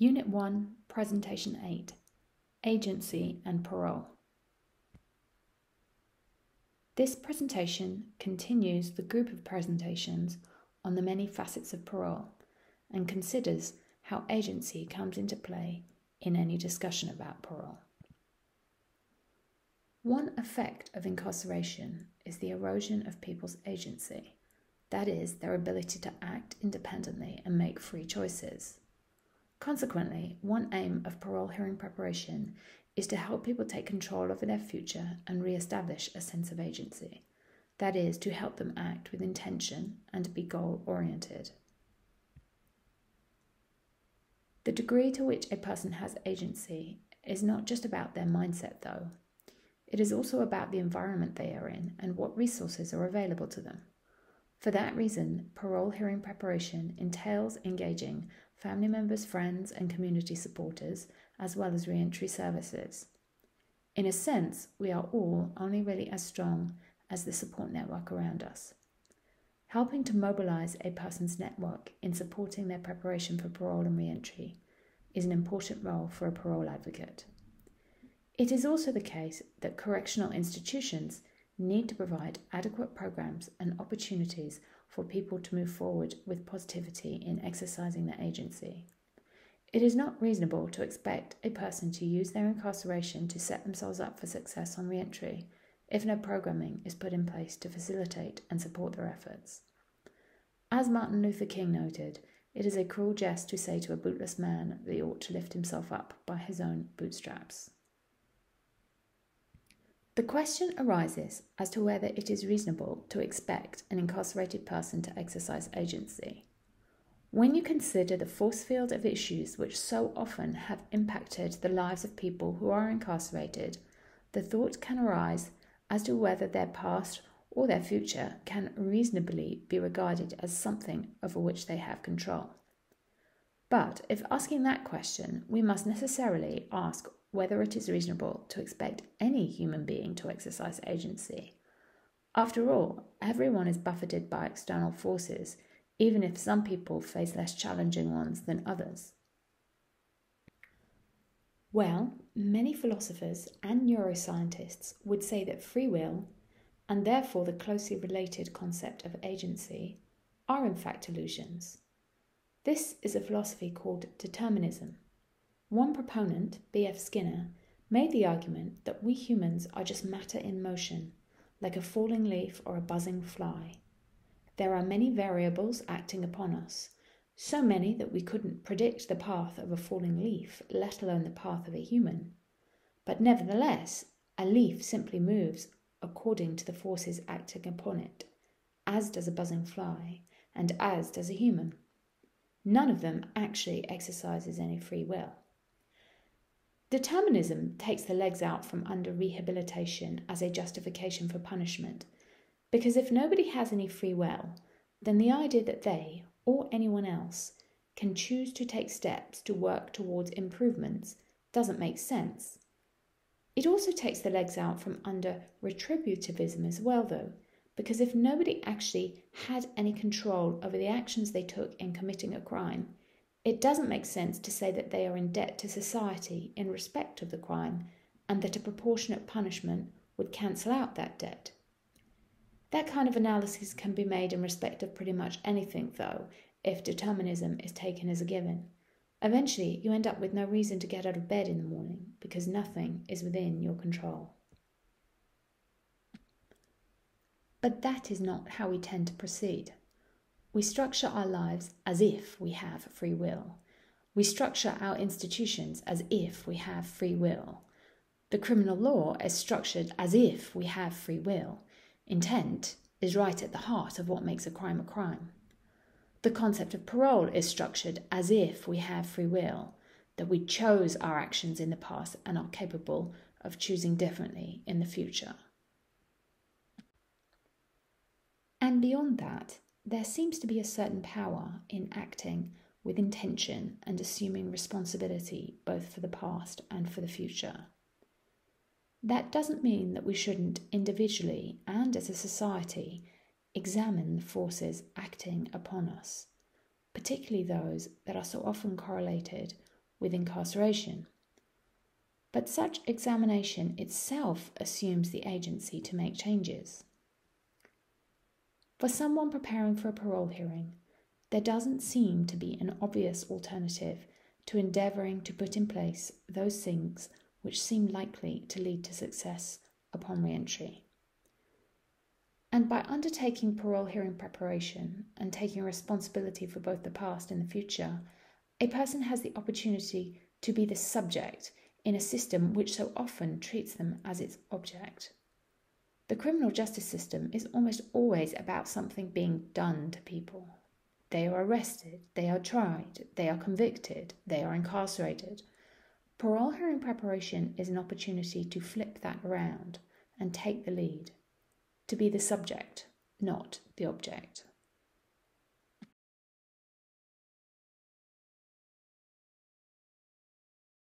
Unit 1, Presentation 8, Agency and Parole. This presentation continues the group of presentations on the many facets of parole and considers how agency comes into play in any discussion about parole. One effect of incarceration is the erosion of people's agency, that is, their ability to act independently and make free choices. Consequently, one aim of parole hearing preparation is to help people take control over their future and re-establish a sense of agency, that is, to help them act with intention and be goal-oriented. The degree to which a person has agency is not just about their mindset, though. It is also about the environment they are in and what resources are available to them. For that reason, parole hearing preparation entails engaging family members, friends, and community supporters, as well as re-entry services. In a sense, we are all only really as strong as the support network around us. Helping to mobilize a person's network in supporting their preparation for parole and re-entry is an important role for a parole advocate. It is also the case that correctional institutions need to provide adequate programs and opportunities for people to move forward with positivity in exercising their agency. It is not reasonable to expect a person to use their incarceration to set themselves up for success on re-entry if no programming is put in place to facilitate and support their efforts. As Martin Luther King noted, it is a cruel jest to say to a bootless man that he ought to lift himself up by his own bootstraps. The question arises as to whether it is reasonable to expect an incarcerated person to exercise agency. When you consider the force field of issues which so often have impacted the lives of people who are incarcerated, the thought can arise as to whether their past or their future can reasonably be regarded as something over which they have control. But if asking that question, we must necessarily ask whether it is reasonable to expect any human being to exercise agency. After all, everyone is buffeted by external forces, even if some people face less challenging ones than others. Well, many philosophers and neuroscientists would say that free will, and therefore the closely related concept of agency, are in fact illusions. This is a philosophy called determinism. One proponent, B.F. Skinner, made the argument that we humans are just matter in motion, like a falling leaf or a buzzing fly. There are many variables acting upon us, so many that we couldn't predict the path of a falling leaf, let alone the path of a human. But nevertheless, a leaf simply moves according to the forces acting upon it, as does a buzzing fly, and as does a human. None of them actually exercises any free will. Determinism takes the legs out from under rehabilitation as a justification for punishment, because if nobody has any free will, then the idea that they, or anyone else, can choose to take steps to work towards improvements doesn't make sense. It also takes the legs out from under retributivism as well, though, because if nobody actually had any control over the actions they took in committing a crime, it doesn't make sense to say that they are in debt to society in respect of the crime and that a proportionate punishment would cancel out that debt. That kind of analysis can be made in respect of pretty much anything, though, if determinism is taken as a given. Eventually, you end up with no reason to get out of bed in the morning because nothing is within your control. But that is not how we tend to proceed. We structure our lives as if we have free will. We structure our institutions as if we have free will. The criminal law is structured as if we have free will. Intent is right at the heart of what makes a crime a crime. The concept of parole is structured as if we have free will, that we chose our actions in the past and are capable of choosing differently in the future. And beyond that, there seems to be a certain power in acting with intention and assuming responsibility both for the past and for the future. That doesn't mean that we shouldn't individually and as a society examine the forces acting upon us, particularly those that are so often correlated with incarceration. But such examination itself assumes the agency to make changes. For someone preparing for a parole hearing, there doesn't seem to be an obvious alternative to endeavouring to put in place those things which seem likely to lead to success upon re-entry. And by undertaking parole hearing preparation and taking responsibility for both the past and the future, a person has the opportunity to be the subject in a system which so often treats them as its object. The criminal justice system is almost always about something being done to people. They are arrested, they are tried, they are convicted, they are incarcerated. Parole hearing preparation is an opportunity to flip that around and take the lead, to be the subject, not the object.